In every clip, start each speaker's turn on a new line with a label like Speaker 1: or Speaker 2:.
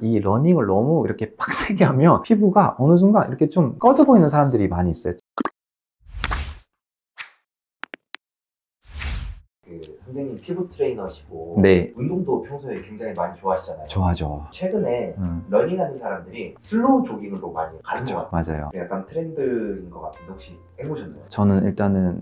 Speaker 1: 이 러닝을 너무 이렇게 빡세게 하면 피부가 어느 순간 이렇게 좀 꺼져 보이는 사람들이 많이 있어요.
Speaker 2: 선생님 피부 트레이너시고
Speaker 1: 네.
Speaker 2: 운동도 평소에 굉장히 많이 좋아하시잖아요.
Speaker 1: 좋아하죠.
Speaker 2: 최근에 러닝하는 사람들이 슬로우 조깅으로 많이 가는 것 같아요.
Speaker 1: 맞아요.
Speaker 2: 약간 트렌드인 것 같은데 혹시 해보셨나요?
Speaker 1: 저는 일단은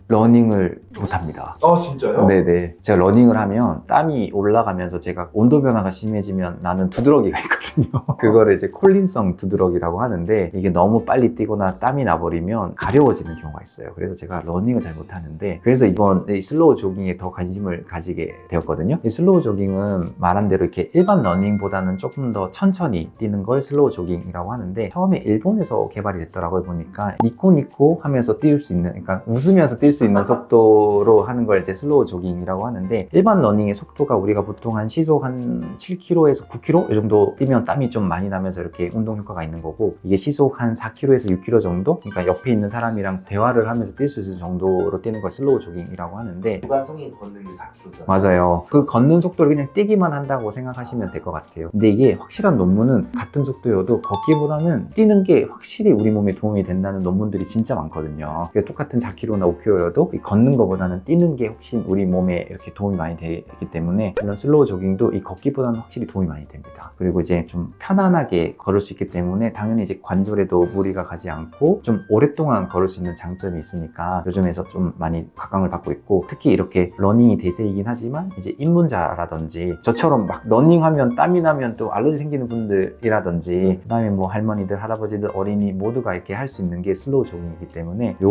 Speaker 1: 러닝을 못합니다.
Speaker 2: 아 진짜요?
Speaker 1: 네네. 제가 러닝을 하면 땀이 올라가면서 제가 온도 변화가 심해지면 나는 두드러기가 있거든요. 그거를 이제 콜린성 두드러기라고 하는데, 이게 너무 빨리 뛰거나 땀이 나버리면 가려워지는 경우가 있어요. 그래서 제가 러닝을 잘 못하는데, 그래서 이번 이 슬로우 조깅에 더 관심을 가지게 되었거든요. 이 슬로우 조깅은 말한 대로 이렇게 일반 러닝보다는 조금 더 천천히 뛰는 걸 슬로우 조깅이라고 하는데, 처음에 일본에서 개발이 됐더라고요. 보니까 니코니코 하면서 뛸 수 있는, 그러니까 웃으면서 뛸 수 있는 속도로 하는 걸 이제 슬로우 조깅이라고 하는데, 일반 러닝의 속도가 우리가 보통 한 시속 한 7km에서 9km 이 정도 뛰면 땀이 좀 많이 나면서 이렇게 운동 효과가 있는 거고, 이게 시속 한 4km에서 6km 정도, 그러니까 옆에 있는 사람이랑 대화를 하면서 뛸 수 있는 정도로 뛰는 걸 슬로우 조깅이라고 하는데,
Speaker 2: 무관성인 걷는 게 4km잖아요.
Speaker 1: 맞아요. 그 걷는 속도를 그냥 뛰기만 한다고 생각하시면 될 것 같아요. 근데 이게 확실한 논문은 같은 속도여도 걷기보다는 뛰는 게 확실히 우리 몸에 도움이 된다는 논문들이 진짜 많거든요. 똑같은 4km나 5km여도 걷는 것보다는 뛰는 게 훨씬 우리 몸에 이렇게 도움이 많이 되기 때문에, 이런 슬로우 조깅도 이 걷기보다는 확실히 도움이 많이 됩니다. 그리고 이제 좀 편안하게 걸을 수 있기 때문에 당연히 이제 관절에도 무리가 가지 않고 좀 오랫동안 걸을 수 있는 장점이 있으니까 요즘에서 좀 많이 각광을 받고 있고, 특히 이렇게 러닝이 대세이긴 하지만 이제 입문자라든지 저처럼 막 러닝하면 땀이 나면 또 알러지 생기는 분들이라든지, 그다음에 뭐 할머니들, 할아버지들, 어린이 모두가 이렇게 할 수 있는 게 슬로우 조깅이기 때문에 요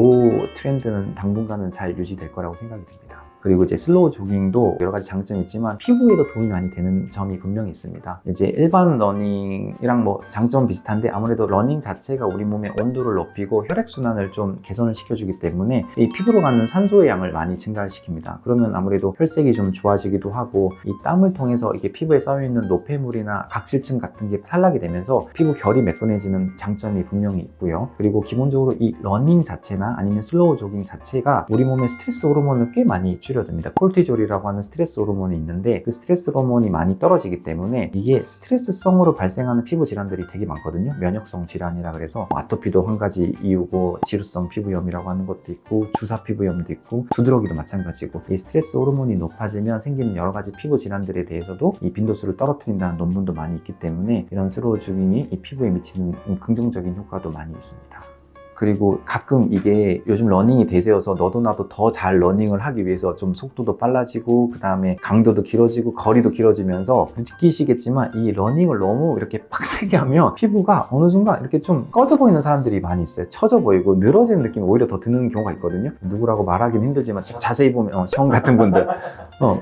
Speaker 1: 트렌드는 당분간은 잘 유지될 거라고 생각이 듭니다. 그리고 이제 슬로우 조깅도 여러 가지 장점이 있지만 피부에도 도움이 많이 되는 점이 분명히 있습니다. 이제 일반 러닝이랑 뭐 장점 비슷한데, 아무래도 러닝 자체가 우리 몸의 온도를 높이고 혈액순환을 좀 개선을 시켜주기 때문에 이 피부로 가는 산소의 양을 많이 증가시킵니다. 그러면 아무래도 혈색이 좀 좋아지기도 하고, 이 땀을 통해서 이게 피부에 쌓여있는 노폐물이나 각질층 같은 게 탈락이 되면서 피부 결이 매끈해지는 장점이 분명히 있고요. 그리고 기본적으로 이 러닝 자체나 아니면 슬로우 조깅 자체가 우리 몸의 스트레스 호르몬을 꽤 많이 줄여줍니다. 콜티졸이라고 하는 스트레스 호르몬이 있는데, 그 스트레스 호르몬이 많이 떨어지기 때문에 이게 스트레스성으로 발생하는 피부 질환들이 되게 많거든요. 면역성 질환이라 그래서 아토피도 한 가지 이유고, 지루성 피부염이라고 하는 것도 있고, 주사 피부염도 있고, 두드러기도 마찬가지고, 이 스트레스 호르몬이 높아지면 생기는 여러 가지 피부 질환들에 대해서도 이 빈도수를 떨어뜨린다는 논문도 많이 있기 때문에, 이런 슬로우 조깅이 이 피부에 미치는 긍정적인 효과도 많이 있습니다. 그리고 가끔 이게 요즘 러닝이 대세여서 너도 나도 더 잘 러닝을 하기 위해서 좀 속도도 빨라지고, 그 다음에 강도도 길어지고 거리도 길어지면서, 느끼시겠지만 이 러닝을 너무 이렇게 빡세게 하면 피부가 어느 순간 이렇게 좀 꺼져 보이는 사람들이 많이 있어요. 처져 보이고 늘어지는 느낌이 오히려 더 드는 경우가 있거든요. 누구라고 말하기는 힘들지만 자세히 보면 형 같은 분들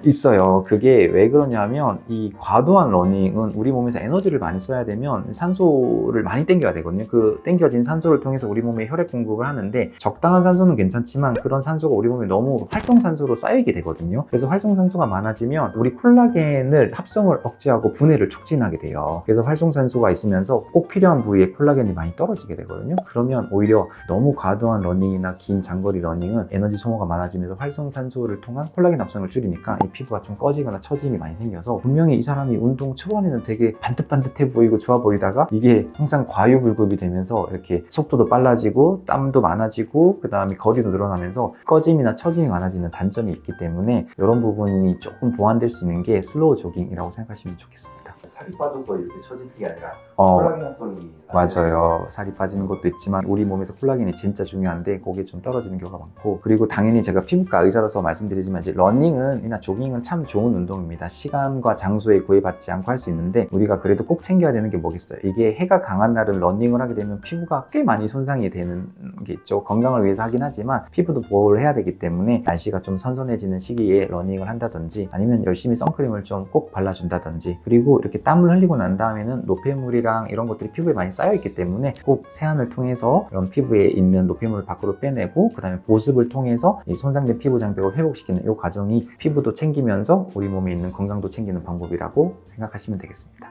Speaker 1: 있어요. 그게 왜 그러냐면, 이 과도한 러닝은 우리 몸에서 에너지를 많이 써야 되면 산소를 많이 땡겨야 되거든요. 그 땡겨진 산소를 통해서 우리 몸에 혈액 공급을 하는데, 적당한 산소는 괜찮지만 그런 산소가 우리 몸에 너무 활성산소로 쌓이게 되거든요. 그래서 활성산소가 많아지면 우리 콜라겐을 합성을 억제하고 분해를 촉진하게 돼요. 그래서 활성산소가 있으면서 꼭 필요한 부위에 콜라겐이 많이 떨어지게 되거든요. 그러면 오히려 너무 과도한 러닝이나 긴 장거리 러닝은 에너지 소모가 많아지면서 활성산소를 통한 콜라겐 합성을 줄이니까 이 피부가 좀 꺼지거나 처짐이 많이 생겨서, 분명히 이 사람이 운동 초반에는 되게 반듯반듯해 보이고 좋아 보이다가 이게 항상 과유불급이 되면서 이렇게 속도도 빨라지고 땀도 많아지고, 그 다음에 거리도 늘어나면서 꺼짐이나 처짐이 많아지는 단점이 있기 때문에, 이런 부분이 조금 보완될 수 있는 게 슬로우 조깅이라고 생각하시면 좋겠습니다.
Speaker 2: 살이 빠져서 이렇게 처지는 게 아니라 콜라겐 합성이
Speaker 1: 맞아요. 살이 빠지는 것도 있지만 우리 몸에서 콜라겐이 진짜 중요한데 그게 좀 떨어지는 경우가 많고, 그리고 당연히 제가 피부과 의사로서 말씀드리지만 이제 러닝이나 조깅은 참 좋은 운동입니다. 시간과 장소에 구애받지 않고 할 수 있는데, 우리가 그래도 꼭 챙겨야 되는 게 뭐겠어요? 이게 해가 강한 날은 러닝을 하게 되면 피부가 꽤 많이 손상이 되는 게 있죠. 건강을 위해서 하긴 하지만 피부도 보호를 해야 되기 때문에, 날씨가 좀 선선해지는 시기에 러닝을 한다든지, 아니면 열심히 선크림을 좀 꼭 발라준다든지, 그리고 이렇게 땀을 흘리고 난 다음에는 노폐물이랑 이런 것들이 피부에 많이 쌓여있기 때문에 꼭 세안을 통해서 이런 피부에 있는 노폐물을 밖으로 빼내고, 그 다음에 보습을 통해서 이 손상된 피부 장벽을 회복시키는 이 과정이 피부도 챙기면서 우리 몸에 있는 건강도 챙기는 방법이라고 생각하시면 되겠습니다.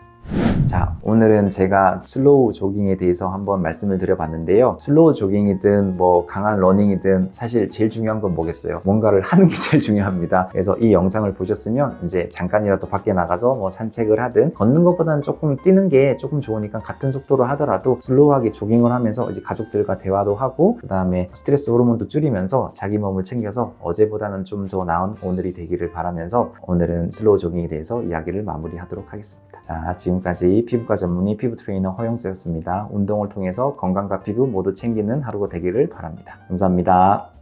Speaker 1: 자, 오늘은 제가 슬로우 조깅에 대해서 한번 말씀을 드려봤는데요. 슬로우 조깅이든 뭐 강한 러닝이든 사실 제일 중요한 건 뭐겠어요? 뭔가를 하는 게 제일 중요합니다. 그래서 이 영상을 보셨으면 이제 잠깐이라도 밖에 나가서 뭐 산책을 하든 걷는 것보다는 조금 뛰는 게 조금 좋으니까 같은 속도로 하더라도 슬로우하게 조깅을 하면서 이제 가족들과 대화도 하고 그 다음에 스트레스 호르몬도 줄이면서 자기 몸을 챙겨서 어제보다는 좀 더 나은 오늘이 되기를 바라면서 오늘은 슬로우 조깅에 대해서 이야기를 마무리하도록 하겠습니다. 자, 지금까지 피부과 전문의 피부 트레이너 허영수였습니다. 운동을 통해서 건강과 피부 모두 챙기는 하루가 되기를 바랍니다. 감사합니다.